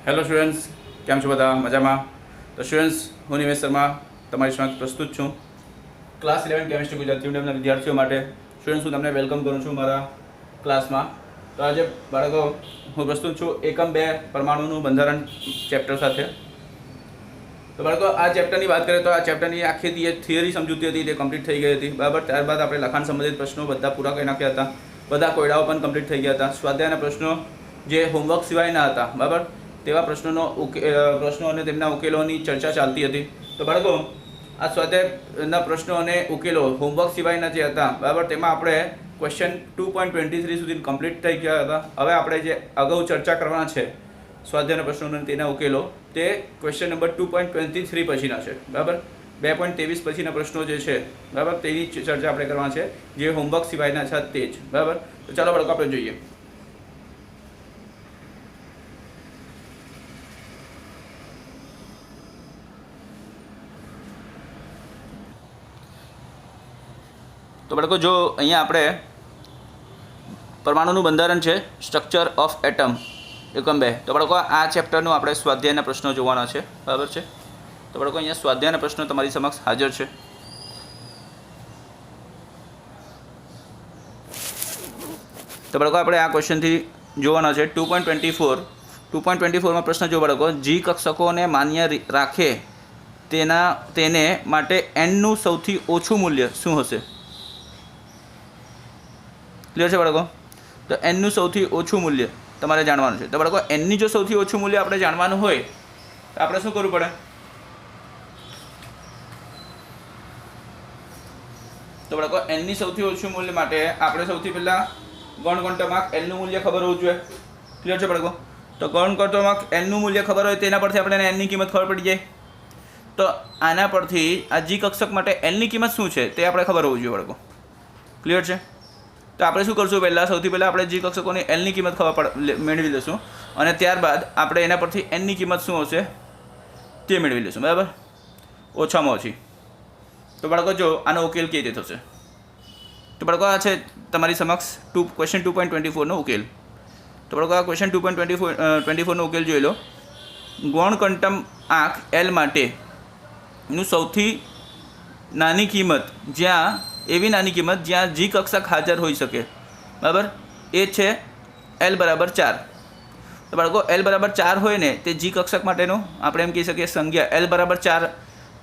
Hello students, કેમ છો બધા? મજામાં? તો સ્ટુડન્ટ્સ, હું નિમેશ શર્મા તમારી સમક્ષ પ્રસ્તુત છું ક્લાસ 11 કેમિસ્ટ્રી ગુજરાતી મીડિયમના વિદ્યાર્થીઓ માટે. સ્ટુડન્ટ્સ, હું તમને વેલકમ કરું છું મારા ક્લાસમાં. તો આજે બાળકો હું પ્રસ્તુત છું એકમ 2 પરમાણુનું બંધારણ ચેપ્ટર સાથે. તો બાળકો, આ ચેપ્ટરની વાત કરીએ તો આ ચેપ્ટરની આખી જે થિયરી સમજૂતી હતી તે કમ્પ્લીટ થઈ ગઈ હતી, બરાબર. ત્યારબાદ આપણે લખાણ સંબંધિત પ્રશ્નો બધા પૂરા કરી નાખ્યા હતા, બધા કોયડાઓ પણ કમ્પ્લીટ થઈ ગયા હતા. સ્વાધ્યાયના પ્રશ્નો જે હોમવર્ક સિવાયના હતા, બરાબર, તેવા પ્રશ્નો અને તેમના ઉકેલોની ચર્ચા ચાલતી હતી. તો બાળકો, આ સ્વાધ્યાયના પ્રશ્નો અને ઉકેલો હોમવર્ક સિવાયના જે હતા, બરાબર, તેમાં આપણે ક્વેશ્ચન 2.23 સુધી કમ્પ્લીટ થઈ ગયા હતા. હવે આપણે જે અગાઉ ચર્ચા કરવાના છે સ્વાધ્યાયના પ્રશ્નો અને તેના ઉકેલો, તે ક્વેશ્ચન નંબર 2.23 પછીના છે, બરાબર. 2.23 પછીના પ્રશ્નો જે છે, બરાબર, તેની ચર્ચા આપણે કરવાના છે, જે હોમવર્ક સિવાયના છે તે જ, બરાબર. તો ચાલો બાળકો, આપણે જોઈએ. તો બાળકો, જો અહીંયા આપણે પરમાણુનું બંધારણ છે, સ્ટ્રક્ચર ઓફ એટમ, એકમ 2. તો બાળકો, આ ચેપ્ટરનું આપણે સ્વાધ્યાયના પ્રશ્નો જોવાના છે, બરાબર છે. તો બાળકો, અહીંયા સ્વાધ્યાયના પ્રશ્નો તમારી સમક્ષ હાજર છે. તો બાળકો, આપણે આ ક્વેશ્ચનથી જોવાના છે 2.24માં પ્રશ્ન જો બાળકો, જી કક્ષકોને માન્ય રાખે તેને માટે એનનું સૌથી ઓછું મૂલ્ય શું હશે? ક્લિયર છે બાળકો? તો એનનું સૌથી ઓછું મૂલ્ય તમારે જાણવાનું છે. તો બાળકો, એનની જો સૌથી ઓછું મૂલ્ય આપણે જાણવાનું હોય તો આપણે શું કરવું પડે? તો બાળકો, એનની સૌથી ઓછું મૂલ્ય માટે આપણે સૌથી પહેલાં ગણકંટમાંક એલનું મૂલ્ય ખબર હોવું જોઈએ. ક્લિયર છે બાળકો? તો ગણકંટમાંક એલનું મૂલ્ય ખબર હોય તેના પરથી આપણે એનની કિંમત ખબર પડી જાય. તો આના પરથી આ જી કક્ષક માટે એલની કિંમત શું છે તે આપણે ખબર હોવું જોઈએ બાળકો. ક્લિયર છે? તો આપણે શું કરશું? સૌથી પહેલાં આપણે જી કક્ષકોની એલની કિંમત મેળવી લઈશું અને ત્યારબાદ આપણે એના પરથી એનની કિંમત શું હશે તે મેળવી લઈશું, બરાબર, ઓછામાં ઓછી. તો બાળકો, જો આનો ઉકેલ કેવી રીતે થશે? તો બાળકો, આ છે તમારી સમક્ષ ક્વેશ્ચન 2.24નો ઉકેલ. તો બાળકો, આ ક્વેશ્ચન 2.24નો ઉકેલ જોઈ લો. ગૌણકંટમ આંક એલ માટેનું સૌથી નાની કિંમત એવી નાની કિંમત જ્યાં જી કક્ષક હાજર હોઈ શકે, બરાબર, એ છે એલ બરાબર 4. તો બાળકો, એલ બરાબર 4 હોય ને તે જી કક્ષક માટેનું આપણે એમ કહી શકીએ સંખ્યા એલ બરાબર 4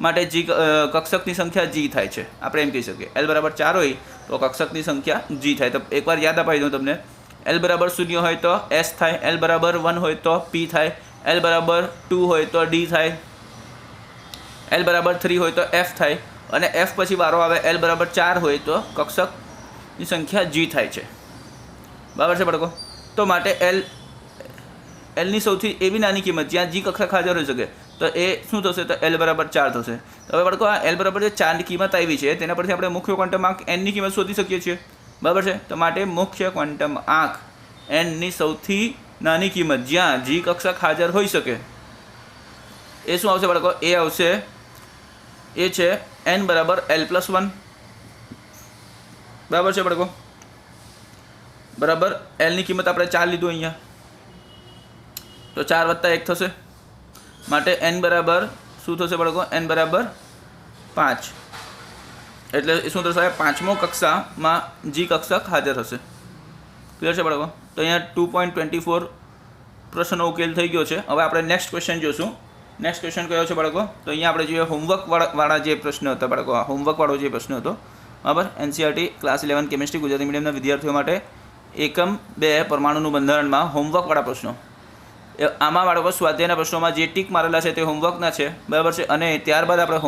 માટે જી કક્ષકની સંખ્યા જી થાય છે. આપણે એમ કહી શકીએ એલ બરાબર 4 હોય તો કક્ષકની સંખ્યા જી થાય. તો એકવાર યાદ અપાવી દઉં તમને. એલ બરાબર 0 હોય તો એસ થાય, એલ બરાબર 1 હોય તો પી થાય, એલ બરાબર 2 હોય તો ડી થાય, એલ બરાબર 3 હોય તો એફ થાય, અને એફ પછી વારો આવે એલ બરાબર 4 હોય તો કક્ષકની સંખ્યા જી થાય છે, બરાબર છે બાળકો? તો માટે એલની સૌથી એવી નાની કિંમત જ્યાં જી કક્ષક હાજર હોઈ શકે તો એ શું થશે? તો એલ બરાબર 4 થશે. તો હવે બાળકો, આ એલ બરાબર જે 4ની કિંમત આવી છે તેના પરથી આપણે મુખ્ય ક્વોન્ટમ આંક એનની કિંમત શોધી શકીએ છીએ, બરાબર છે? તો માટે મુખ્ય ક્વોન્ટમ આંક એનની સૌથી નાની કિંમત જ્યાં જી કક્ષક હાજર હોઈ શકે એ શું આવશે બાળકો? એ છે એન બરાબર L+1, બરાબર છે બાળકો? બરાબર, એલની કિંમત આપણે 4 લીધું અહીંયા, તો 4 + 1 થશે. માટે એન બરાબર શું થશે બાળકો? એન બરાબર 5. એટલે શું થશે? 5મો કક્ષામાં જી કક્ષક હાજર હશે. ક્લિયર છે બાળકો? તો અહીંયા 2.24 પ્રશ્નનો ઉકેલ થઈ ગયો છે. હવે આપણે નેક્સ્ટ ક્વેશ્ચન જોશું. નેક્સ્ટ ક્વેશ્ચન કયો છે બાળકો? તો અહીંયા આપણે જોઈએ હોમવર્કવાળા જે પ્રશ્ન હતા બાળકો, આ હોમવર્કવાળો જે પ્રશ્ન હતો, બરાબર, NCERT ક્લાસ 11 કેમિસ્ટ્રી ગુજરાતી મીડિયમના વિદ્યાર્થીઓ માટે એકમ 2 પરમાણુનું બંધારણમાં હોમવર્કવાળા પ્રશ્નો. આમાં બાળકો, સ્વાધ્યાયના પ્રશ્નોમાં જે ટીક મારેલા છે તે હોમવર્કના છે, બરાબર છે. અને ત્યારબાદ આપણે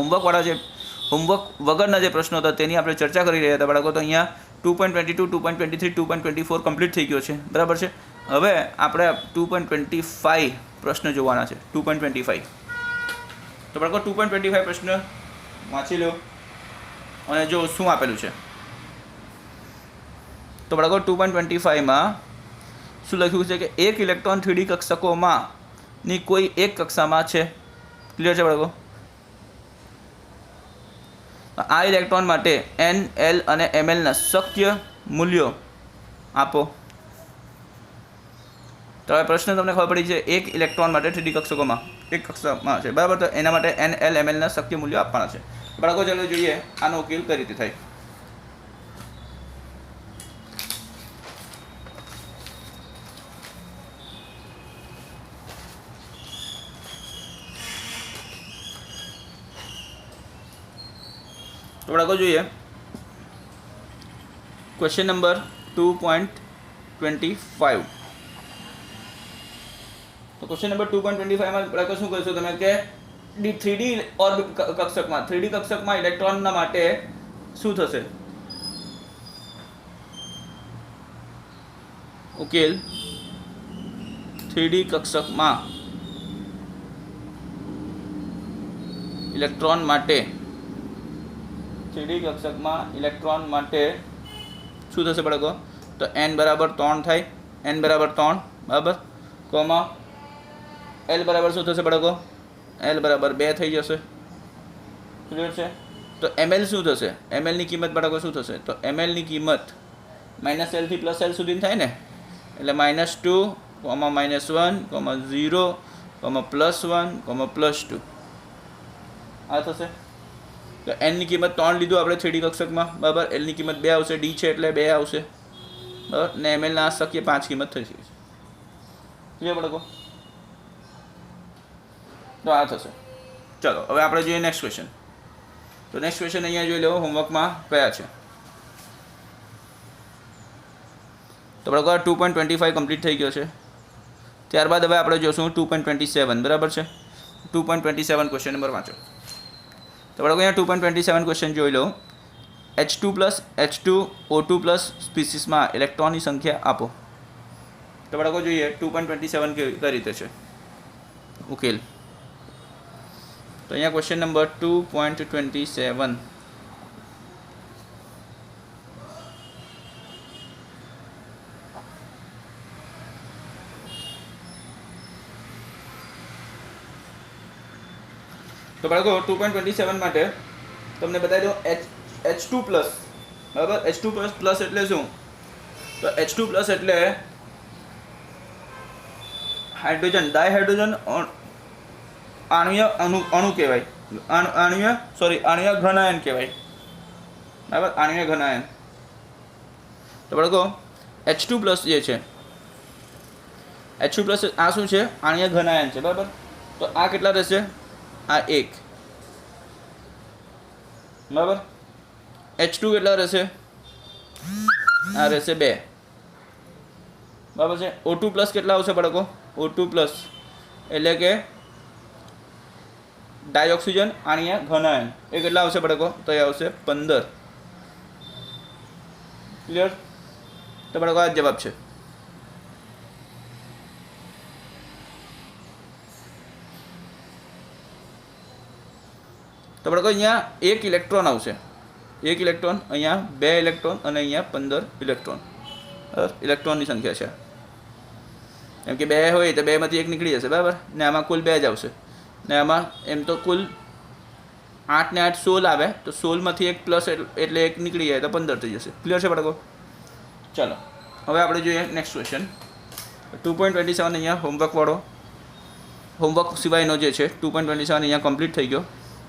હોમવર્ક વગરના જે પ્રશ્નો હતા તેની આપણે ચર્ચા કરી રહ્યા હતા બાળકો. તો અહીંયા 2.22, 2.23, 2.24 કમ્પ્લીટ થઈ ગયો છે, બરાબર છે. હવે આપણે 2.25 પ્રશ્ન જોવાના છે. 2.25. તો બાળકો, 2.25 પ્રશ્ન વાંચી લો અને જો શું આપેલું છે. તો બાળકો, 2.25માં શું લખ્યું છે કે એક ઇલેક્ટ્રોન 3D કક્ષકોમાંની કોઈ એક કક્ષામાં છે. ક્લિયર છે બાળકો? આ ઇલેક્ટ્રોન માટે એન, એલ અને એમએલના શક્ય મૂલ્યો આપો. તો તો હવે પ્રશ્ન તમને ખબર પડી છે એક ઇલેક્ટ્રોન માટે 3D કક્ષકોમાં એક કક્ષકમાં છે બરાબર. તો એના માટે NLMLના શક્ય મૂલ્યો આપવાના છે. બાળકો ચાલો જોઈએ આનો ઉકેલ કઈ રીતે થાય. તો બાળકો જોઈએ ક્વેશ્ચન નંબર 2.25. તો ક્વેશ્ચન નંબર 2.25 માં બાળકો શું કરશો તમે કે 3D ઓર્બિટ કક્ષકમાં 3D કક્ષકમાં ઇલેક્ટ્રોનના માટે શું થશે ઉકેલ 3D કક્ષકમાં ઇલેક્ટ્રોન માટે 3D કક્ષકમાં ઇલેક્ટ્રોન માટે શું થશે બાળકો. તો n બરાબર 3 થાય, n બરાબર 3 બરાબર કોમાં l બરાબર શું થશે બાળકો, l બરાબર 2 થઈ જશે. ક્લિયર છે. તો ml શું થશે, ml ની કિંમત બાળકો શું થશે. તો ml ની કિંમત -l થી +l સુધી થાય ને, એટલે -2, -1, -0, +1, +2 આ થશે. તો n ની કિંમત 3 લીધું આપણે 3D કક્ષકમાં બરાબર. l ની કિંમત 2 આવશે, d છે એટલે 2 આવશે બરાબર. ને ml ના શક્ય 5 કિંમત થઈ છે. ક્લિયર બાળકો. તો આ થશે. ચલો હવે આપણે જોઈએ નેક્સ્ટ ક્વેશ્ચન. તો નેક્સ્ટ ક્વેશ્ચન અહીંયા જોઈ લો હોમવર્કમાં કયા છે. તો બાળકો 2.25 કમ્પ્લીટ થઈ ગયો છે. ત્યારબાદ હવે આપણે જોશું 2.27 બરાબર છે. 2.27 ક્વેશ્ચન નંબર વાંચો. તો બાળકો અહીંયા 2.27 ક્વેશ્ચન જોઈ લો. H2+H2O2+ સ્પીસીસમાં ઇલેક્ટ્રોનની સંખ્યા આપો. તો બાળકો જોઈએ 2.27 કઈ રીતે છે ઉકેલ. તો અહીંયા ક્વેશ્ચન નંબર 2.27. તો બાળકો 2.27 માટે તમને બતાવી દઉં H2+ બરાબર. H2+ એટલે શું. તો H2+ એટલે હાઇડ્રોજન ડાયહાઇડ્રોજન આણ્વીય અણુ કહેવાય. આણ્વીય ઘનાયન કહેવાય બરાબર. આણ્વીય ઘનાયન. તો બાળકો H2+ જે છે, H2+ આ શું છે, આણ્વીય ઘનાયન છે બરાબર. તો આ કેટલા રહેશે, આ 1 બરાબર. H2 કેટલા રહેશે, આ રહેશે 2 બરાબર છે. O2+ કેટલા આવશે બાળકો, O2+ એટલે કે ડાયોક્સિજન આણ્વીય ઘનાયન, એ કેટલા આવશે બાળકો, તો એ આવશે 15. ક્લિયર. તો બાળકો આ જવાબ છે. તો બાળકો અહીંયા 1 ઇલેક્ટ્રોન આવશે, 1 ઇલેક્ટ્રોન, અહીંયા 2 ઇલેક્ટ્રોન અને અહીંયા 15 ઇલેક્ટ્રોન. ઇલેક્ટ્રોનની સંખ્યા છે. એમ કે 2 હોય તો 2 માંથી 1 નીકળી જશે બરાબર. ને આમાં કુલ 2 જ આવશે. ને આમાં એમ તો કુલ 8 ને 8 16 આવે. તો 16 માંથી 1 પ્લસ એટલે 1 નીકળી જાય તો 15 થઈ જશે. ક્લિયર છે બાળકો. ચાલો હવે આપણે જોઈએ નેક્સ્ટ ક્વેશ્ચન. 2.27 અહીંયા હોમવર્કવાળો, હોમવર્ક સિવાયનો જે છે 2.27 અહીંયા કમ્પ્લીટ થઈ ગયો.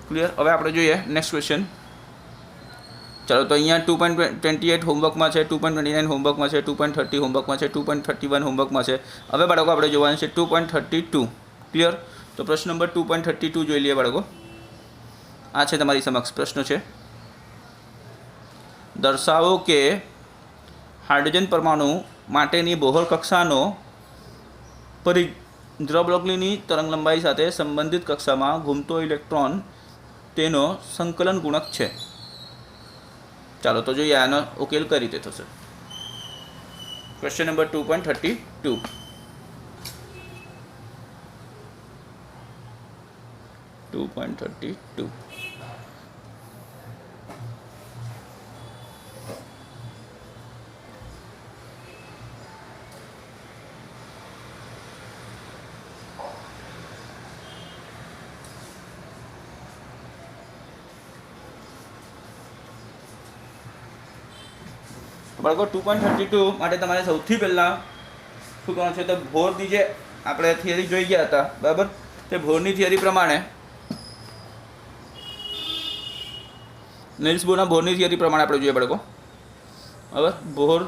ક્લિયર. હવે આપણે જોઈએ નેક્સ્ટ ક્વેશ્ચન. ચાલો તો અહીંયા 2.28 હોમવર્કમાં છે, 2.29 હોમવર્કમાં છે, 2.30 હોમવર્કમાં છે, 2.31 હોમવર્કમાં છે. હવે બાળકો આપણે જોવાનું છે 2.32. ક્લિયર. તો પ્રશ્ન નંબર 2.32 જોઈ લઈએ બાળકો. આ છે તમારી સમક્ષ પ્રશ્ન છે. દર્શાવો કે હાઇડ્રોજન પરમાણુ માટેની બોહર કક્ષાનો દ્રવ્યલોકની તરંગલંબાઈ સાથે સંબંધિત કક્ષામાં ઘૂમતો ઇલેક્ટ્રોન તેનો સંકલન ગુણક છે. ચાલો તો જોઈએ આનો ઉકેલ કઈ રીતે થશે. Question number 2.32. બાળકો 2.32 માટે તમારે સૌથી પહેલાં શું કરવાનું છે? તો ભોરની જે આપણે થિયરી જોઈ ગયા હતા, બરાબર, તે ભોરની થિયરી પ્રમાણે, નિલ્સ બોરના ભોરની થિયરી પ્રમાણે આપણે જોઈએ બાળકો, બરાબર, ભોર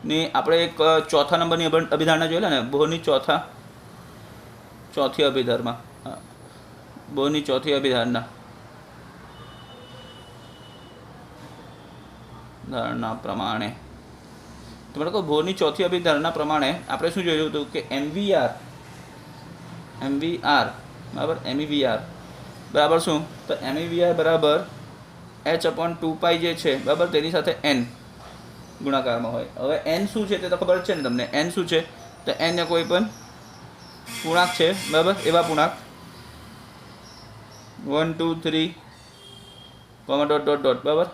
ની આપણે એક ચોથા નંબરની અભિધારણા જોયેલા ને, ભોરની ચોથી અભિધારણા, ભોરની ચોથી અભિધારણા ધારણા પ્રમાણે, તો બાળકો ભોરની ચોથી અભિધારણા પ્રમાણે આપણે શું જોયું હતું કે એમવીઆર બરાબર, એમવીઆર બરાબર શું? તો એમવીઆર બરાબર h/2π જે છે, બરાબર, તેની સાથે n ગુણાકારમાં હોય. હવે n શું છે તે તો ખબર છે ને તમને? n શું છે? તો n એ કોઈ પણ પૂર્ણાંક છે, બરાબર, એવા પૂર્ણાંક 1 2 3 ડોટ ડોટ ડોટ, બરાબર,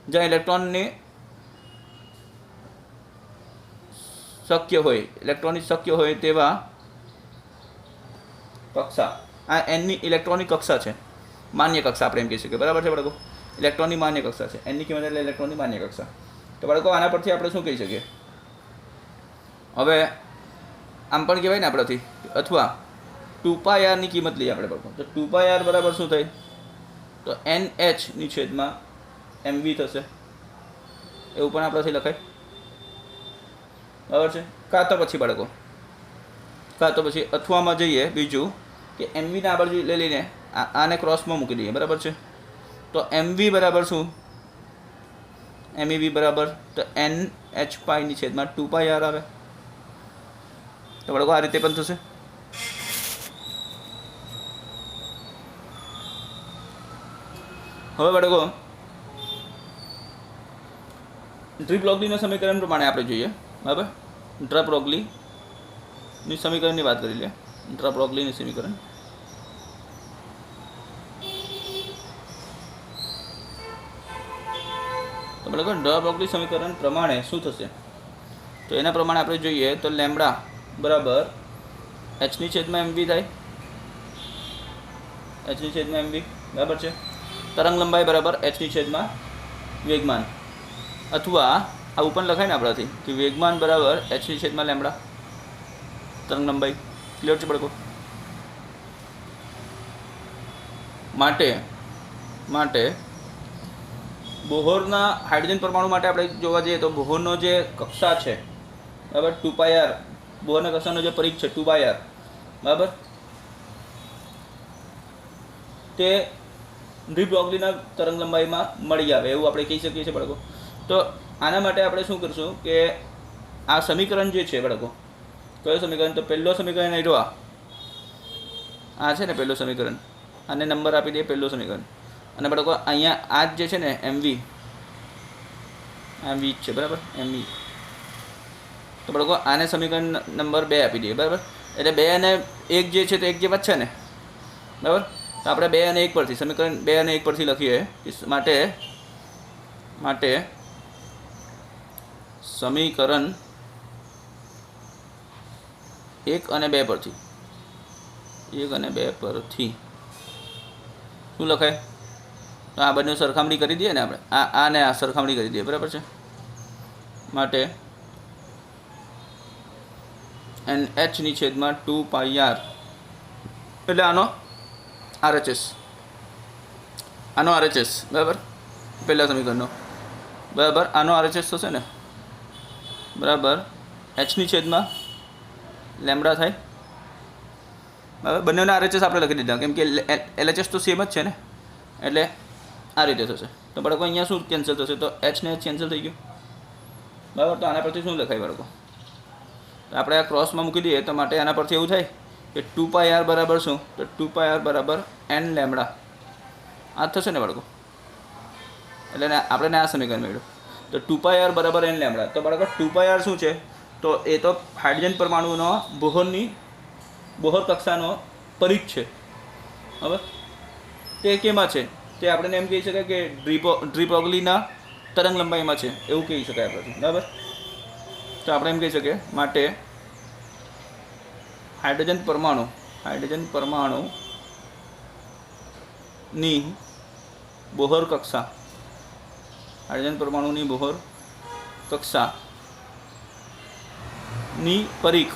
જ્યાં ઇલેક્ટ્રોનની શક્ય હોય તેવા કક્ષા, આ એનની ઇલેક્ટ્રોનિક કક્ષા છે, માન્ય કક્ષા આપણે એમ કહી શકીએ, બરાબર છે બાળકો? ઇલેક્ટ્રોનની માન્ય કક્ષા છે, એનની કિંમત એટલે ઇલેક્ટ્રોનની માન્ય કક્ષા. તો બાળકો આના પરથી આપણે શું કહી શકીએ? હવે આમ પણ કહેવાય ને આપણાથી, અથવા 2πr ની કિંમત લઈએ આપણે બાળકો, તો 2πr બરાબર શું થાય? તો NH ની છેદમાં MV થશે, એવું પણ આપણાથી લખાય, બરાબર છે? કાં તો પછી અથવામાં જઈએ બીજું કે MV ને આ બાજુ લઈ લઈને આને ક્રોસમાં મૂકી દઈએ, બરાબર છે? તો MV બરાબર શું? MEV બરાબર તો NH ની છેદમાં 2πr આવે. તો બાળકો આ રીતે પણ થશે. હવે બાળકો ડ્રીપ-લોગલીના સમીકરણ પ્રમાણે આપણે જોઈએ, બરાબર, ડ્રપ-રોગલીની સમીકરણની વાત કરી લે. ડ્રપ-રોગલીની સમીકરણ, તો બાળકો ડ્રપ-રોગલી સમીકરણ પ્રમાણે શું થશે? તો એના પ્રમાણે આપણે જોઈએ તો લેમ્બડા બરાબર h ની છેદમાં mv થાય, h ની છેદમાં mv, બરાબર છે? તરંગ લંબાઈ બરાબર h ની છેદમાં વેગમાન, અથવા આવું પણ લખાય ને આપણાથી કે વેગમાન બરાબર h ની છેદમાં લેમ્બડા તરંગ લંબાઈ. ક્લિયર છે બાળકો? માટે બોહરના હાઇડ્રોજન પરમાણુ માટે આપણે જોવા જઈએ તો બોહરનો જે કક્ષા છે, બરાબર, 2πr, બોહરના કક્ષાનો જે પરિઘ છે 2πr, બરાબર, તે ડ્રીપ-રોગલીના તરંગ લંબાઈમાં મળી આવે એવું આપણે કહી શકીએ છીએ બાળકો. તો આના માટે આપણે શું કરશું કે આ સમીકરણ જે છે બાળકો, કયો સમીકરણ? તો પહેલો સમીકરણ એ આ છે ને પહેલું સમીકરણ, આને નંબર આપી દઈએ પહેલું સમીકરણ, અને બાળકો અહીંયા આ જે છે ને MV છે, બરાબર, MV. તો બાળકો આને સમીકરણ નંબર 2 આપી દઈએ, બરાબર, એટલે 2 અને 1 જે છે તો 1 જેવા જ છે ને, બરાબર. તો આપણે 2 અને 1 પરથી સમીકરણ 2 અને 1 પરથી લખીએ માટે સમીકરણ 1 અને 2 પરથી શું લખાય? તો આ બંને સરખામણી કરી દઈએ ને આપણે, આને આ સરખામણી કરી દઈએ, બરાબર છે? માટે NH ની છેદમાં 2πr એટલે આનો RHS, બરાબર, પહેલા સમીકરણનો, બરાબર, આનો RHS થશે ને, બરાબર, h ની છેદમાં લેમ્બડા થાય, બરાબર. બંનેના RHS આપણે લખી દીધા કેમ કે LHS તો સેમ જ છે ને, એટલે આ રીતે થશે. તો બાળકો અહીંયા શું કેન્સલ થશે? તો h ને h કેન્સલ થઈ ગયું, બરાબર. તો આના પરથી શું લખાય બાળકો? તો આપણે આ ક્રોસમાં મૂકી દઈએ તો માટે આના પરથી એવું થાય કે 2πr બરાબર શું? તો 2πr બરાબર n લેમ્બડા, આ થશે ને બાળકો. એટલે આપણે આ સમીકરણ મેળવ્યું. તો 2πr બરાબર n લેમ્બડા. તો બાળકો 2πr શું છે? તો એ તો હાઇડ્રોજન પરમાણુનો બોહર કક્ષાનો પરિઘ છે, બરાબર. તે કેમાં છે? તે આપણે એમ કહી શકાય કે ડ્રીપ-રોગલીના તરંગ લંબાઈમાં છે એવું કહી શકાય આપણને, બરાબર. તો આપણે એમ કહી શકીએ માટે હાઇડ્રોજન પરમાણુની બોહર કક્ષા, હાઇડ્રોજન પરમાણુની બોહર કક્ષાની પરિઘ,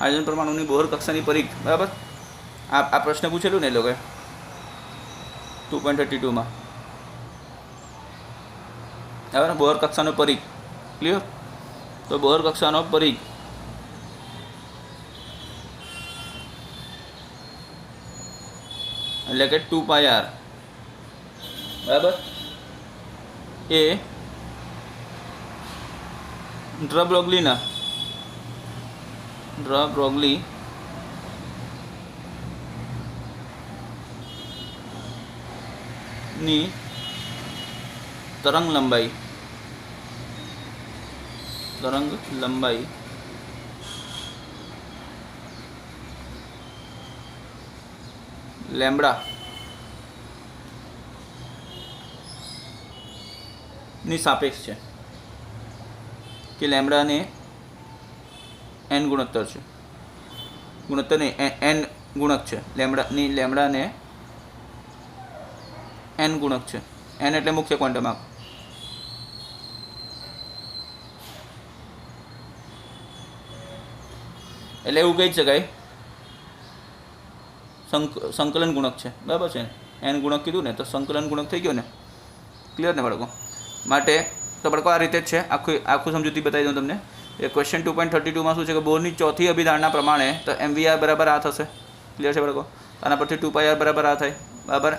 હાઇડ્રોજન પરમાણુની બોહર કક્ષાની પરિઘ, બરાબર. આ પ્રશ્ન પૂછેલું ને એ લોકોએ 2.32 માં, બરાબર. બોહર કક્ષાનો પરિઘ ક્લિયર. તો બોહર કક્ષાનો પરિઘ એટલે કે 2πr, બરાબર, એ ડ્ર બ્રોગલી ની તરંગ લંબાઈ લેમ્બડા ની સાપેક્ષ છે, કે લેમ્બડાને n ગુણોત્તર છે, ગુણોત્તર નહીં n ગુણક છે, લેમ્બડાને n ગુણક છે. n એટલે મુખ્ય ક્વોન્ટમ આંક. એટલે એવું કહી શકાય સંકલન ગુણક છે, બરાબર છે ને. n ગુણક કીધું ને તો સંકલન ગુણક થઈ ગયો ને, ક્લિયર ને બાળકો. માટે તો બાળકો આ રીતે જ છે, આખું સમજૂતી બતાવી દઉં તમને. એ ક્વેશ્ચન 2.32 માં શું છે કે બોરની ચોથી અભિધારણા પ્રમાણે તો MVR બરાબર આ થશે, ક્લિયર છે બાળકો. આના પરથી 2πr બરાબર આ થાય, બરાબર.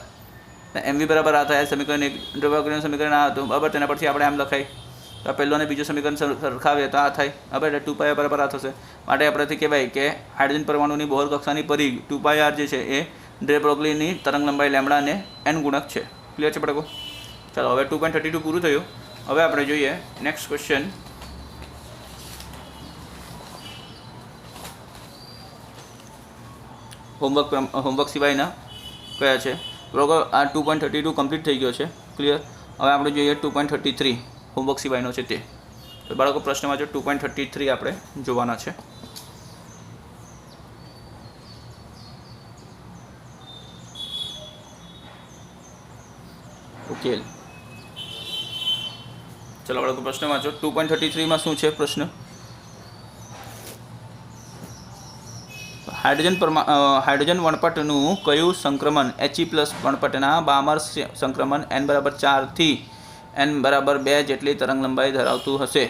MV બરાબર આ થાય, સમીકરણ 1 ડ્રવાગ્રીનું સમીકરણ આ હતું, બરાબર. તેના પરથી આપણે આમ લખાય તો પહેલું અને બીજું સમીકરણ સરખાવીએ તો આ થાય, બરાબર. એટલે 2πr બરાબર આ થશે. માટે આપણેથી કહેવાય કે હાઇડ્રોજન પરમાણુની બોહર કક્ષાની પરિઘ 2πr જે છે એ ડ્રે બ્રોગલીની તરંગ લંબાઈ લેમ્બડાને n ગુણક છે, ક્લિયર છે બાળકો. ચાલો હવે 2.32 પૂરું થયું. હવે આપણે જોઈએ નેક્સ્ટ ક્વેશ્ચન. હોમવર્ક સિવાયના કયા છે બરાબર. આ 2.32 કમ્પ્લીટ થઈ ગયો છે, ક્લિયર. હવે આપણે જોઈએ 2.33 હોમવર્ક સિવાયનો છે તે. તો બાળકો પ્રશ્ન વાંચો. 2.33 આપણે જોવાના છે. ઉકેલ. ચલો બાળકો પ્રશ્ન વાંચો. 2.33 માં શું છે પ્રશ્ન? હાઇડ્રોજન વણપટનું કયું સંક્રમણ He+ વણપટના બામર સંક્રમણ n બરાબર 4 થી n બરાબર 2 જેટલી તરંગ લંબાઈ ધરાવતું હશે?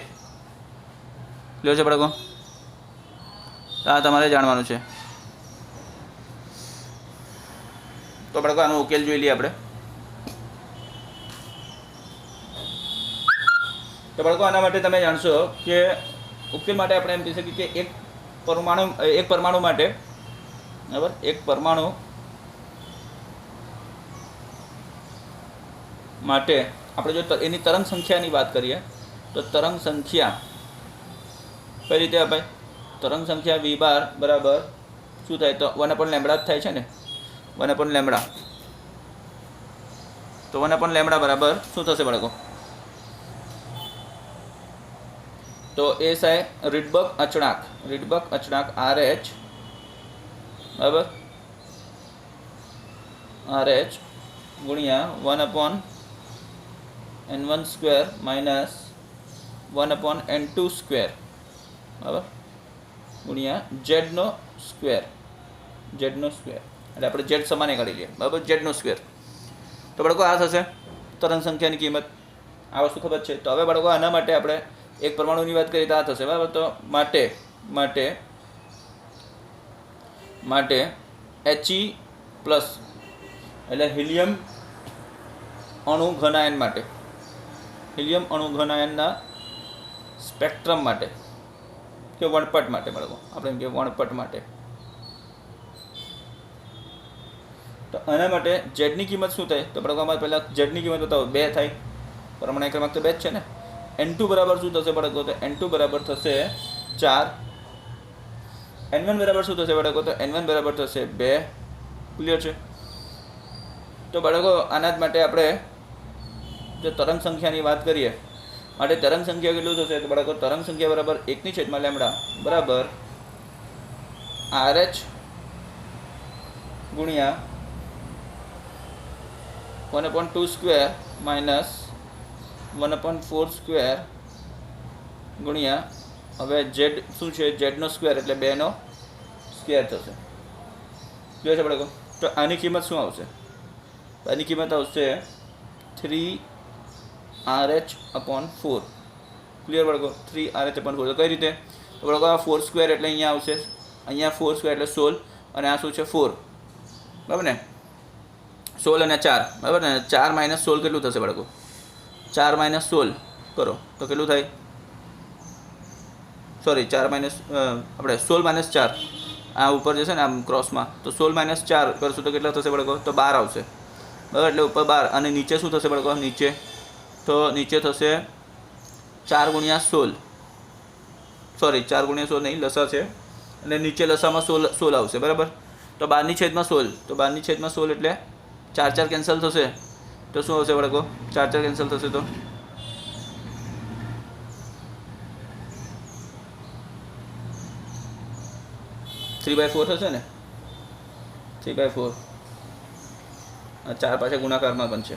ક્લિયર છે બાળકો? આ તમારે જાણવાનું છે. તો બાળકો આનો ઉકેલ જોઈ લઈએ આપણે. તો બાળકો આના માટે તમે જાણશો કે ઉકેલ માટે આપણે એમ કહી શકીએ કે એક પરમાણુ માટે, બરાબર, એક પરમાણુ માટે આપણે જો એની તરંગ સંખ્યાની વાત કરીએ તો તરંગ સંખ્યા કઈ રીતે અપાય? તરંગ સંખ્યા v બાર બરાબર શું થાય? તો 1/λ જ થાય છે ને, 1/λ. તો 1/λ બરાબર શું થશે બાળકો? તો એ થાય રીડબર્ગ અચળાંક RH, બરાબર, RH ગુણ્યા 1/n1² માઇનસ 1/n2², બરાબર, ગુણ્યા z² એટલે આપણે z સમાને કાઢી લઈએ, બરાબર, z². તો બાળકો આ થશે તરંગ સંખ્યાની કિંમત. આ વસ્તુ ખબર છે. તો હવે બાળકો આના માટે આપણે એક પરમાણુની વાત કરીએ તો આ થશે, બરાબર. તો માટે He+ એટલે હિલિયમ અણુ ઘનાયન માટે, હિલિયમ અણુ ઘનાયનના સ્પેક્ટ્રમ માટે કે વણપટ માટે બાળકો, આપણે એમ કે વણપટ માટે. તો આના માટે ઝેડની કિંમત શું થાય? તો બાળકો અમારે પહેલાં ઝેડની કિંમત બતાવો. 2 થાય, પરમાણુ ક્રમાંક તો 2 જ છે ને. n2 બરાબર શું થશે બાળકો? તો n2 બરાબર થશે 4. n1 બરાબર શું થશે બાળકો? તો n1 બરાબર થશે 2. ક્લિયર છે? તો બાળકો આના જ માટે આપણે જો તરંગ સંખ્યાની વાત કરીએ, માટે તરંગ સંખ્યા કેટલું થશે? તો બાળકો તરંગ સંખ્યા બરાબર 1/λ બરાબર RH ગુણ્યા 1/2 સ્ક્વેર માઇનસ 1/4 સ્ક્વેર ગુણ્યા હવે ઝેડ શું છે, ઝેડનો સ્ક્વેર એટલે 2નો સ્ક્વેર થશે. ક્લિયર છે બાળકો? તો આની કિંમત શું આવશે? આની કિંમત આવશે 3RH/4. ક્લિયર બાળકો? 3RH/4. તો કઈ રીતે? તો બાળકો આ 4 સ્ક્વેર એટલે અહીંયા આવશે, અહીંયા 4 સ્ક્વેર એટલે 16 અને આ શું છે 4, બરાબર ને? 16 અને 4, બરાબર ને? 4 - 16 કેટલું થશે બાળકો? 4 - 16 કરો તો કેટલું થાય? સોરી 4 આપણે 16 - 4 આ ઉપર જશે ને આમ ક્રોસમાં, તો 16 - 4 કરશું તો કેટલા થશે બાળકો? તો 12 આવશે, બરાબર? એટલે ઉપર 12 અને નીચે શું થશે બાળકો? નીચે થશે 4 × 16, સોરી 4 × 16 નહીં, લસા છે અને નીચે લસામાં 16 આવશે, બરાબર? તો 12/16, તો 12/16 એટલે 4 4 કેન્સલ થશે તો શું આવશે બાળકો? 4 4 કેન્સલ થશે તો 3/4 થશે ને? 3/4 આ 4 પાછા ગુણાકારમાં બનશે.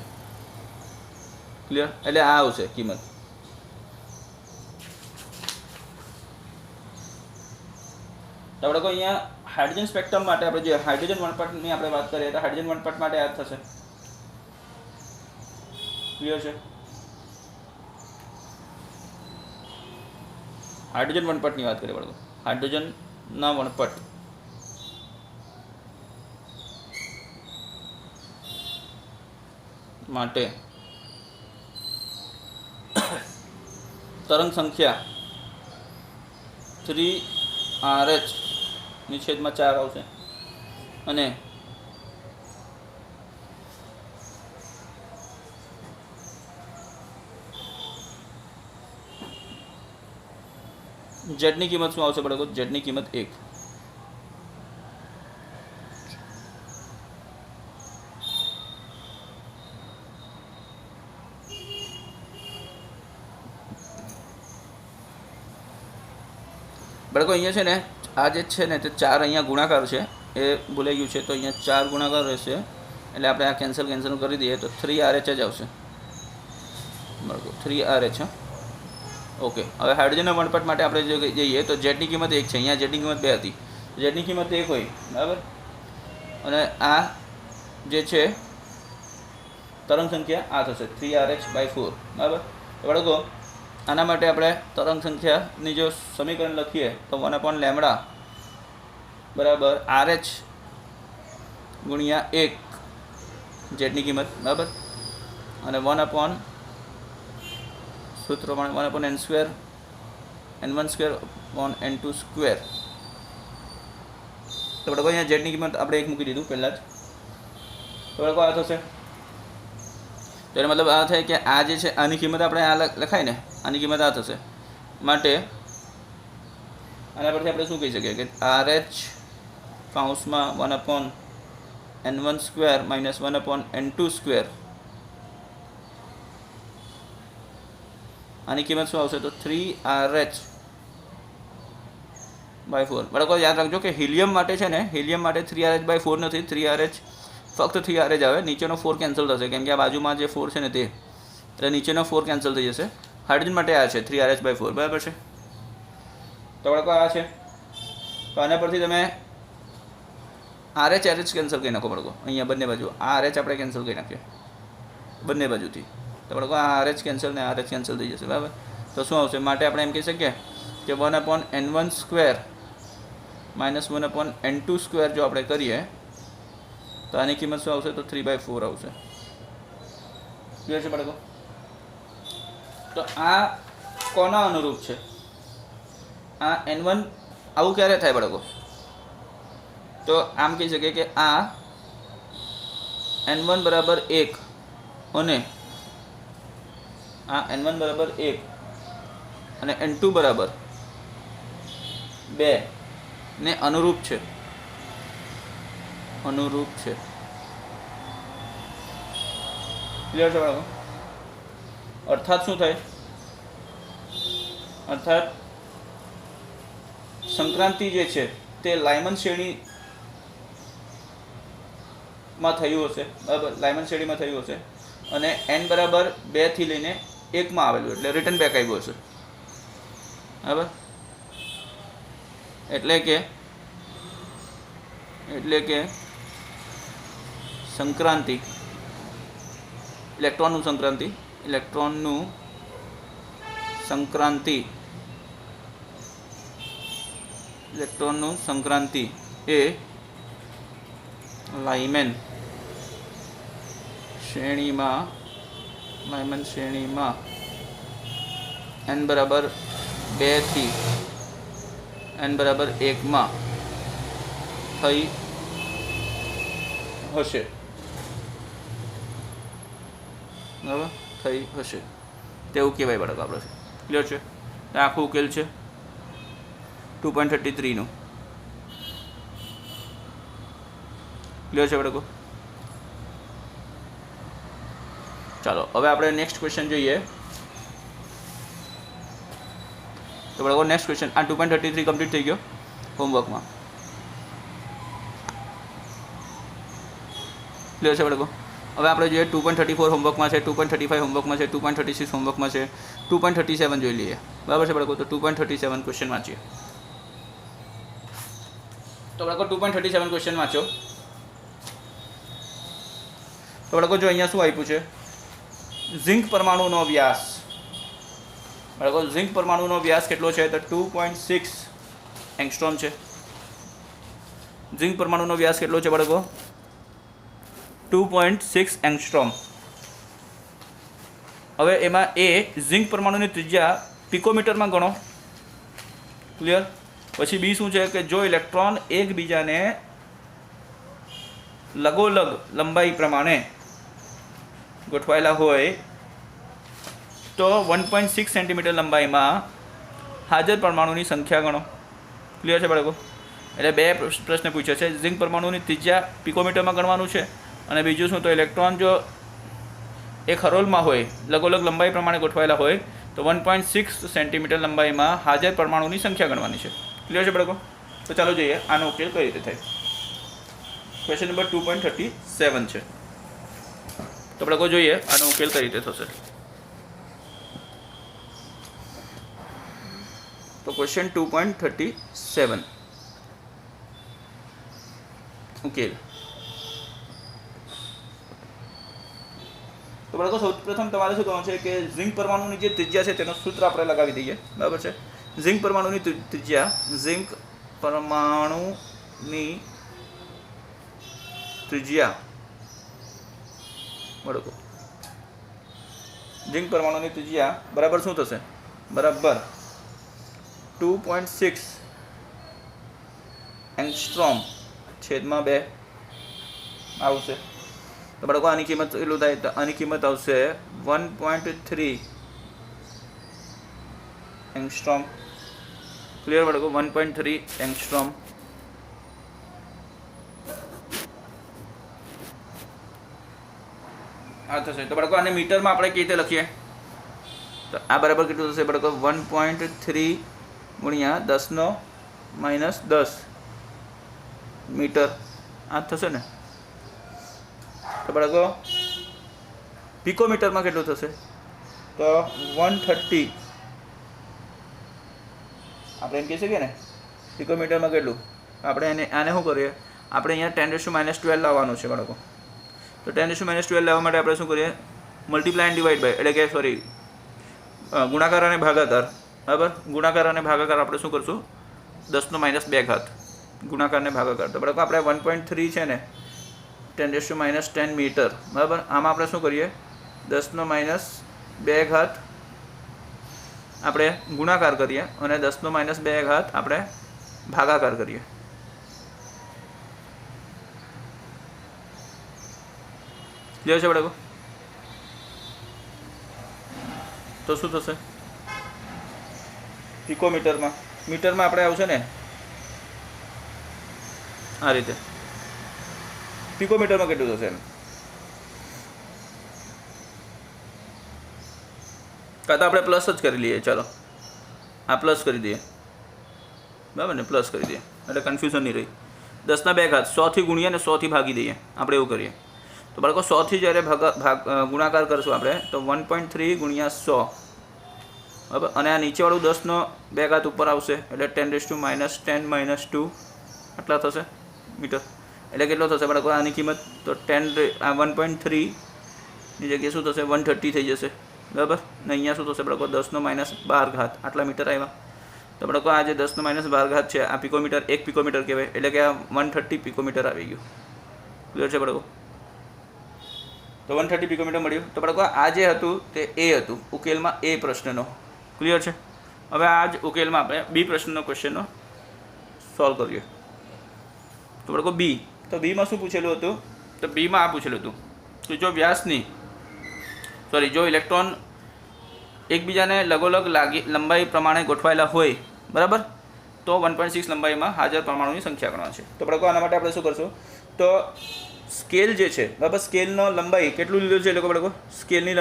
ક્લિયર? એટલે આ આવશે કિંમત. તો આપણે કોઈ અહીંયા હાઇડ્રોજન સ્પેક્ટ્રમ માટે આપણે જે હાઇડ્રોજન વનપટની આપણે વાત કરીએ તો હાઇડ્રોજન વનપટ માટે આ થશે. ક્લિયર છે? હાઇડ્રોજન વનપટની વાત કરીએ બાળકો, હાઇડ્રોજનના વનપટ માટે તરંગ સંખ્યા 3RH/4 આવશે અને ઝેડની કિંમત શું આવશે બાળકો? ઝેડની કિંમત 1. બાળકો અહીંયા છે ને આ જે છે ને તે 4 અહીંયા ગુણાકાર છે એ ભૂલાઈ ગયું છે, તો અહીંયા 4 ગુણાકાર રહેશે એટલે આપણે આ કેન્સલ કરી દઈએ તો 3RH જ આવશે બાળકો, 3RH. ઓકે, હવે હાઇડ્રોજનના વનપટ માટે આપણે જો જઈએ તો ઝેડની કિંમત 1 છે, અહીંયા ઝેડની કિંમત 2 હતી. ઝેડની કિંમત 1 હોય, બરાબર? અને આ જે છે તરંગ સંખ્યા આ થશે 3RH/4, બરાબર? તો બાળકો આના માટે આપણે તરંગ સંખ્યાની જો સમીકરણ લખીએ તો 1/λ બરાબર RH ગુણ્યા 1 ઝેડની કિંમત, બરાબર? અને 1/ સૂત્ર પ્રમાણે 1/n² n1² તો બાળકો અહીંયા ઝેડની કિંમત આપણે 1 મૂકી દીધું પહેલાં જ. તો બાળકો આ થશે, તો એનો મતલબ આ થાય કે આ જે છે આની કિંમત આપણે આ લખાય ને, આની કિંમત આ થશે. માટે આના પરથી આપણે શું કહી શકીએ કે RH કૌંસમાં 1/n1² - 1/n2², આની કિંમત શું આવશે? તો 3RH/4. બાળકો યાદ રાખજો કે હિલિયમ માટે છે ને, હિલિયમ માટે 3RH/4 નથી, 3RH ફક્ત 3RH આવે, નીચેનો 4 કેન્સલ થશે કેમ કે આ બાજુમાં જે 4 છે ને તે, એટલે નીચેનો 4 કેન્સલ થઈ જશે. હાઇડ્રોજન માટે આ છે 3RH/4, બરાબર છે? તો બાળકો આ છે, તો આના પરથી તમે RH કેન્સલ કરી નાખો બાળકો. અહીંયા બંને બાજુ RH આપણે કેન્સલ કરી નાખીએ બંને બાજુથી, તો બાળકો આ RH કેન્સલ ને RH કેન્સલ થઈ જશે, બરાબર? તો શું આવશે? માટે આપણે એમ કહી શકીએ કે 1/n1² - 1/n2² જો આપણે કરીએ તો આની કિંમત શું આવશે? તો 3/4 આવશે. ક્લિયર છે બાળકો? તો આ કોના અનુરૂપ છે? આ n1 આવું ક્યારે થાય બાળકો? તો આમ કહી શકીએ કે આ n1 = 1 અને આ n1 = 1 અને n2 = 2 ને અનુરૂપ છે. ક્લિયર છે બાળકો? અર્થાત શું થાય? અર્થાત સંક્રાંતિ જે છે તે લાયમન શ્રેણી માં થયું હશે, બરાબર, લાયમન શેડીમાં થયું હશે અને n બરાબર 2 થી લઈને 1 માં આવેલું એટલે રિટર્ન બેક આવ્યું હશે, બરાબર. એટલે કે સંક્રાંતિ, ઇલેક્ટ્રોનનું સંક્રાંતિ એ લાયમન શ્રેણીમાં n બરાબર 2 થી n બરાબર 1 માં થઈ હશે, બરાબર, થઈ હશે તેવું કહેવાય બાળકો આપણે. ક્લિયર છે? આખું ઉકેલ છે 2.33 નું. ક્લિયર છે બાળકો? ચાલો હવે આપણે નેક્સ્ટ ક્વેશ્ચન જોઈએ. તો બાળકો નેક્સ્ટ ક્વેશ્ચન, આ 2.33 કમ્પ્લીટ થઈ ગયો હોમવર્કમાં. ક્લિયર છે બાળકો? હવે આપણે જોઈએ 2.34 હોમવર્કમાં છે, 2.35 હોમવર્કમાં છે, 2.36 હોમવર્કમાં છે, 2.37 જોઈ લઈએ, બરાબર છે બાળકો? તો 2.37 ક્વેશ્ચન વાંચીએ. તો બાળકો 2.37 ક્વેશ્ચન વાંચો. તો બાળકો જો અહીંયા શું આપ્યું છે, ઝિંક પરમાણુનો વ્યાસ. બાળકો ઝિંક પરમાણુનો વ્યાસ કેટલો છે? તો 2.6 એંગસ્ટ્રોમ છે. ઝિંક પરમાણુનો વ્યાસ કેટલો છે બાળકો? 2.6 એંગસ્ટ્રોમ. હવે એમાં એ ઝિંક પરમાણુની ત્રિજ્યા પિકોમીટરમાં ગણો. ક્લિયર? પછી બી શું છે કે જો ઇલેક્ટ્રોન એકબીજાને લગોલગ લંબાઈ પ્રમાણે ગોઠવાયેલા હોય તો 1.6 સેન્ટીમીટર લંબાઈમાં હાજર પરમાણુની સંખ્યા ગણો. ક્લિયર છે બાળકો? એટલે બે પ્રશ્ન પૂછ્યો છે, ઝિંક પરમાણુની ત્રિજ્યા પિકોમીટરમાં ગણવાનું છે અને બીજું શું, તો ઇલેક્ટ્રોન જો એક હરોળમાં હોય, લગોલગ લંબાઈ પ્રમાણે ગોઠવાયેલા હોય તો 1.6 સેન્ટીમીટર લંબાઈમાં હાજર પરમાણુની સંખ્યા ગણવાની છે. ક્લિયર છે બાળકો? તો ચાલો જોઈએ આનો ઉકેલ કઈ રીતે થાય. ક્વેશ્ચન નંબર 2.37 છે. તો બાળકો જોઈએ આનો ઉકેલ કઈ રીતે થશે. તો ક્વેશ્ચન 2.37 ઉકેલ. તો બાળકો સૌપ્રથમ તમારે શું કરવાનું છે કે ઝિંક પરમાણુની જે ત્રિજ્યા છે તેનું સૂત્ર આપણે લગાવી દઈએ, બરાબર છે? ઝિંક પરમાણુની ત્રિજ્યા, બાળકો ઝિંક પરમાણુની ત્રિજ્યા બરાબર શું થશે? બરાબર 2.6 એંગસ્ટ્રોમ છેદમાં 2 આવશે. તો બાળકો આની કિંમત કેટલું થાય? તો આની કિંમત આવશે 1.3 એંગસ્ટ્રોમ. ક્લિયર બાળકો? 1.3 એંગસ્ટ્રોમ. આ થશે. તો બાળકો આને મીટરમાં આપણે કેવી રીતે લખીએ? તો આ બરાબર કેટલું થશે બાળકો? 1.3 ગુણ્યા 10⁻10 મીટર. આ થશે ને? તો બાળકો પિકોમીટરમાં કેટલું થશે? તો 130. આપણે એમ કહી શકીએ ને પિકોમીટરમાં કેટલું? આપણે આને શું કરીએ? આપણે અહીંયા 10⁻12 લાવવાનું છે બાળકો. તો 10⁻12 લાવવા માટે આપણે શું કરીએ? મલ્ટીપ્લાય એન્ડ ડિવાઈડ બાય, એટલે કે સોરી ગુણાકાર અને ભાગાકાર, બરાબર? ગુણાકાર અને ભાગાકાર આપણે શું કરશું? 10⁻2 ગુણાકાર અને ભાગાકાર. તો બાળકો આપણે 1.3 છે ને 10⁻10 મીટર, બરાબર? આમાં આપણે શું કરીએ? 10⁻2 આપણે ગુણાકાર કરીએ અને 10⁻2 આપણે ભાગાકાર કરીએ. ક્લિયર છે બાળકો? તો શું થશે? પિકોમીટરમાં, મીટરમાં આપણે આવશે ને આ રીતે. પિકોમીટરમાં કેટલું થશે? એમ કાં તો આપણે પ્લસ જ કરી લઈએ. ચાલો આ પ્લસ કરી દઈએ, બરાબર ને? પ્લસ કરી દઈએ એટલે કન્ફ્યુઝન નહીં રહી. 10 2 ઘાત 100 થી ગુણીએ અને 100 થી ભાગી દઈએ આપણે એવું કરીએ તો બાળકો 100 થી જ્યારે ગુણાકાર કરશું આપણે તો 1.3 ગુણ્યા 100 બરાબર અને આ નીચેવાળું 10 2 ઘાત ઉપર આવશે એટલે 10 - 2 આટલા થશે મીટર એટલે કેટલો થશે બાળકો આની કિંમત તો 1.3 ની જગ્યાએ શું થશે 130 થઈ જશે બરાબર ને અહીંયા શું થશે બાળકો 10 - 12 ઘાત આટલા મીટર આવ્યા તો બાળકો આ જે 10 - 12 ઘાત છે આ પિકોમીટર 1 પિકોમીટર કહેવાય એટલે કે આ 130 પિકોમીટર આવી ગયું ક્લિયર છે બાળકો તો 130 પિકોમીટર મળ્યું તો બાળકો આ જે હતું તે એ હતું ઉકેલમાં એ પ્રશ્નનો ક્લિયર છે હવે આ જ ઉકેલમાં આપણે બી પ્રશ્નનો ક્વેશ્ચનનો સોલ્વ કરીએ તો બાળકો બી તો બીમાં શું પૂછેલું હતું તો બીમાં આ પૂછેલું હતું કે જો વ્યાસની જો ઇલેક્ટ્રોન એકબીજાને લગોલગ લંબાઈ પ્રમાણે ગોઠવાયેલા હોય બરાબર તો 1.6 લંબાઈમાં હાજર પરમાણુની સંખ્યા ગણવા છે તો બાળકો આના માટે આપણે શું કરશું તો સ્કેલ જે છે બરાબર સ્કેલનો લંબાઈ કેટલું લીધું છે એ લોકો બાળકો સ્કેલની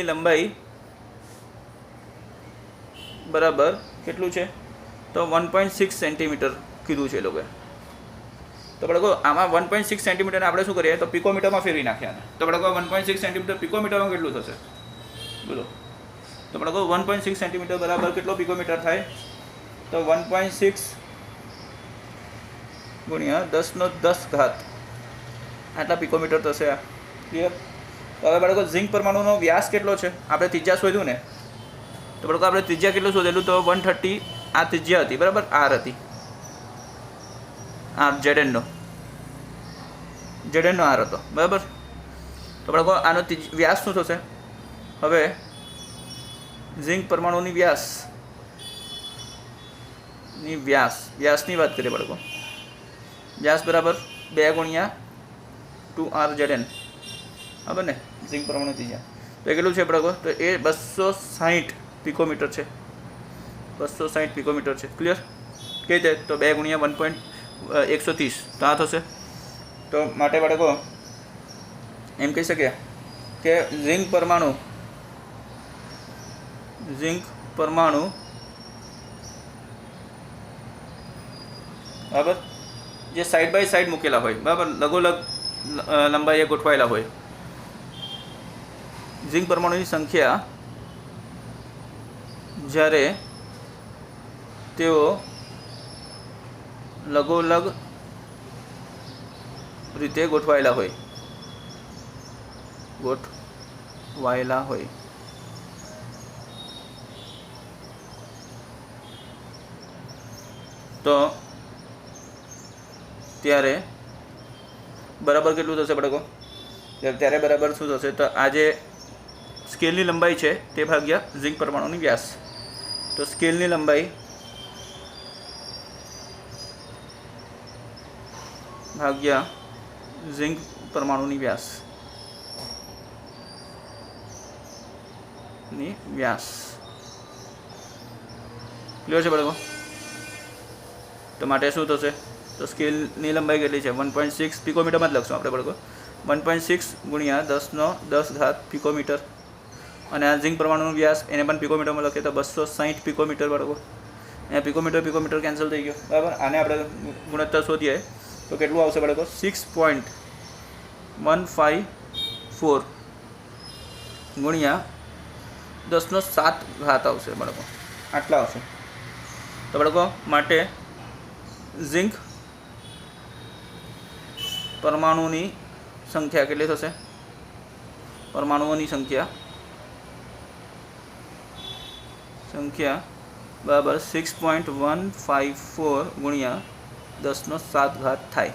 લંબાઈ બરાબર કેટલું છે તો 1.6 સેન્ટીમીટર કીધું છે એ લોકોએ તો બાળકો આમાં 1.6 સેન્ટીમીટર આપણે શું કરીએ તો પિકોમીટરમાં ફેરવી નાખ્યા તો બાળકો 1.6 સેન્ટીમીટર પિકોમીટરમાં કેટલું થશે બોલો તો બાળકો 1.6 સેન્ટીમીટર બરાબર કેટલો પિકોમીટર થાય તો 1.6 ગુણ્યા 10 ઘાત આટલા પિકોમીટર થશે આ ક્લિયર તો હવે બાળકો ઝિંક પરમાણુનો વ્યાસ કેટલો છે આપણે ત્રિજ્યા શોધ્યું ને તો બાળકો આપણે ત્રિજ્યા કેટલું શોધેલું તો 130 આ ત્રિજ્યા હતી બરાબર આર હતી આર ઝેડએનનો આર હતો બરાબર તો બાળકો આનો વ્યાસ શું થશે હવે ઝિંક પરમાણુની વ્યાસની વાત કરીએ બાળકો વ્યાસ બરાબર 2 ગુણ્યા 2r ZN બરાબર ને ઝિંક પરમાણુ ત્રિજ્યા તો એ કેટલું છે બાળકો તો એ 260 પિકોમીટર છે 260 પિકોમીટર છે ક્લિયર કઈ રીતે તો 2 ગુણ્યા 1.130 તો આ થશે તો માટે બાળકો એમ કહી શકીએ કે ઝિંક પરમાણુ બરાબર જે સાઈડ બાય સાઈડ મૂકેલા હોય બરાબર લગોલગ લંબાઈએ ગોઠવાયેલા હોય ઝિંક પરમાણુની સંખ્યા જ્યારે તેઓ લગોલગ રીતે ગોઠવાયેલા હોય તો ત્યારે બરાબર કેટલું થશે બાળકો ત્યારે બરાબર શું થશે તો આ જે સ્કેલની લંબાઈ છે તે ભાગ્યા ઝિંક પરમાણુની વ્યાસ તો સ્કેલની લંબાઈ ભાગ્યા ઝિંક પરમાણુની વ્યાસ ક્લિયર છે બાળકો તો માટે શું થશે તો સ્કેલની લંબાઈ કેટલી છે 1.6 પિકોમીટરમાં જ લખશું આપણે બાળકો 1.6 ગુણ્યા 10 ઘાત પિકોમીટર અને આ ઝિંક પરમાણુનો વ્યાસ એને પણ પિકોમીટરમાં લખીએ તો 260 પિકોમીટર બાળકો અહીંયા પિકોમીટર કેન્સલ થઈ ગયો બરાબર આને આપણે ગુણોત્તર શોધીએ તો કેટલું આવશે બાળકો 6.154 ગુણ્યા 10 ઘાત આવશે બાળકો આટલા આવશે તો બાળકો માટે ઝિંક પરમાણુની સંખ્યા કેટલી થશે પરમાણુઓની સંખ્યા બરાબર 6.154 ગુણ્યા 10 ઘાત થાય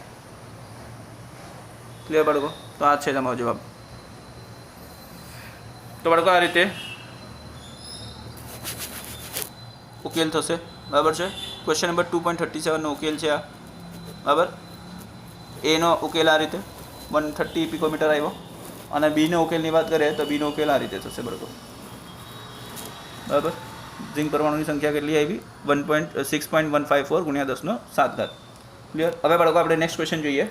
ક્લિયર બાળકો તો આ છે તમારો જવાબ તો બાળકો આ રીતે ઉકેલ થશે બરાબર છે ક્વેશ્ચન નંબર 2.37 નો ઉકેલ છે આ બરાબર એનો ઉકેલ આ રીતે 130 પિકોમીટર આવ્યો અને બીનો ઉકેલની વાત કરીએ તો બીનો ઉકેલ આ રીતે થશે બરાબર ઝિંક પરમાણુની સંખ્યા કેટલી આવી 6.154 ગુણ્યા 10 ઘાત ક્લિયર હવે બાળકો આપણે નેક્સ્ટ ક્વેશ્ચન જોઈએ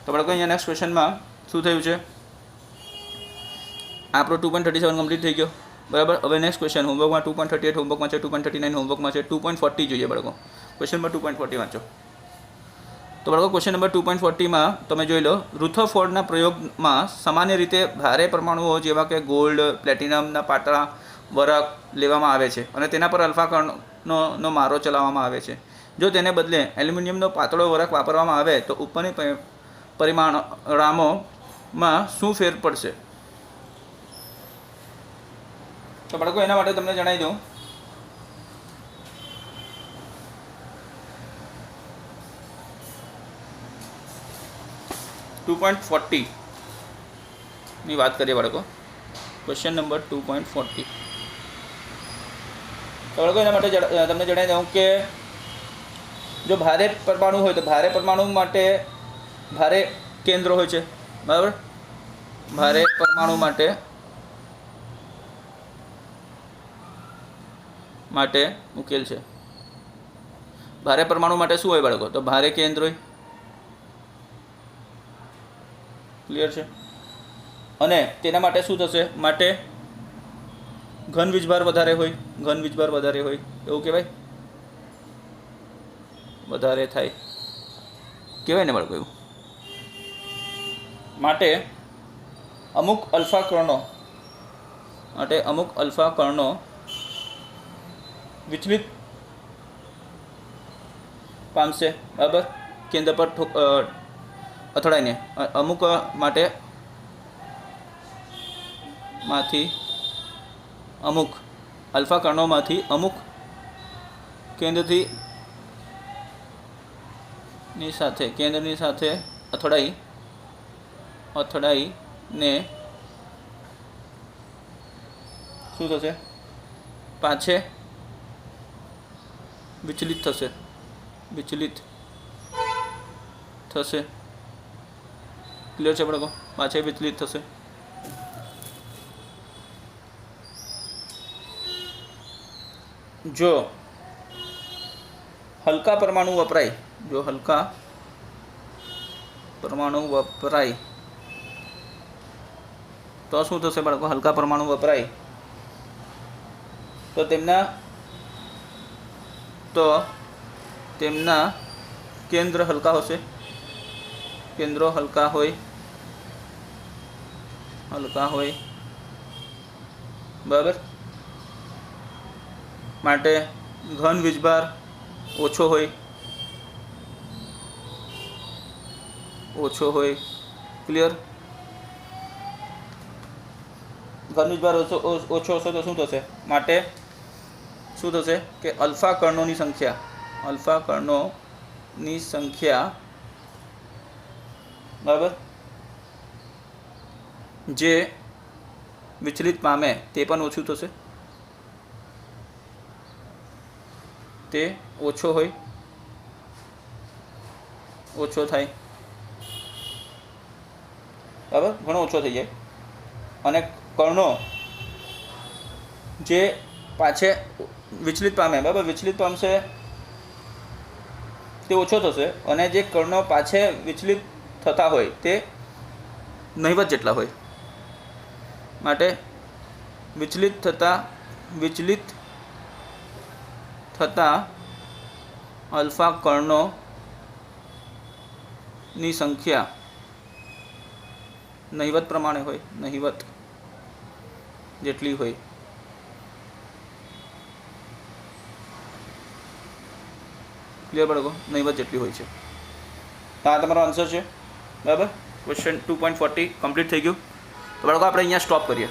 તો બાળકો અહીંયા નેક્સ્ટ ક્વેશ્ચનમાં શું થયું છે આપણો 2.37 કમ્પ્લીટ થઈ ગયો બરાબર. હવે નેક્સ્ટ ક્વેશ્ચન હોમવર્કમાં 2.38 હોમવર્કમાં છે, 2.39 હોમવર્કમાં છે, 2.40 જોઈએ બાળકો. ક્વેશ્ચન નંબર 2.40 વાંચો. તો બાળકો ક્વેશ્ચન નંબર 2.40માં તમે જોઈ લો, રુથરફોર્ડના પ્રયોગમાં સામાન્ય રીતે ભારે પરમાણુઓ જેવા કે ગોલ્ડ, પ્લેટિનમના પાતળા વરખ લેવામાં આવે છે અને તેના પર અલ્ફા કણનો મારો ચલાવવામાં આવે છે. જો તેને બદલે એલ્યુમિનિયમનો પાતળો વરખ વાપરવામાં આવે તો ઉપરની પરિમાણોમાં શું ફેર પડશે? તો બાળકો એના માટે તમને જણાવી દઉં, ની વાત કરીએ બાળકો. Question number 2.40. તો બાળકો એના માટે તમને જણાવી દઉં કે જો ભારે પરમાણુ હોય તો ભારે પરમાણુ માટે ભારે કેન્દ્ર હોય છે, બરાબર. ભારે પરમાણુ માટે ઉકેલ છે. ભારે પરમાણુ માટે શું હોય બાળકો? તો ભારે કેન્દ્ર હોય. ક્લિયર છે? અને તેના માટે શું થશે? માટે ઘન વીજભાર વધારે હોય. ઘન વીજભાર વધારે હોય એવું કહેવાય, વધારે થાય કહેવાય ને બાળકો એવું. માટે અમુક અલ્ફા કર્ણો વિચલિત પામશે, બરાબર, કેન્દ્ર પર અથડાઈને. અમુક અમુક અલ્ફા કર્ણોમાંથી અમુક કેન્દ્રની સાથે અથડાઈને શું થશે? પાછે વિચલિત થશે. ક્લિયર છે બાળકો? પાછે વિચલિત થશે. જો હલકા પરમાણુ વપરાય તો શું થશે બાળકો? હલકા પરમાણુ વપરાય તો તેમના કેન્દ્ર હલકા હશે. કેન્દ્રો હલકા હોય, બરાબર. માટે ઘન વીજભાર ઓછો હોય. ક્લિયર? ઘન વીજભાર ઓછો હશે તો શું થશે? માટે શું થશે કે અલ્ફા કર્ણોની સંખ્યા, બરાબર, જે વિચલિત પામે તે પણ ઓછું થશે. તે ઓછો થાય, બરાબર, ઘણો ઓછો થઈ જાય. અને કર્ણો જે પાછે વિચલિત પામે, બરાબર, વિચલિત પામશે તે ઓછો થશે. અને જે કર્ણો પાછે વિચલિત થતા હોય તે નહિવત જેટલા હોય. માટે વિચલિત થતા અલ્ફા કર્ણોની સંખ્યા નહિવત પ્રમાણે હોય, નહિવત જેટલી હોય. ક્લિયર બાળકો? નહિવત જેટલી હોય છે. તો આ તમારો આન્સર છે, બરાબર. ક્વેશ્ચન 2.40 કમ્પ્લીટ થઈ ગયું. તો બાળકો આપણે અહીંયા સ્ટોપ કરીએ.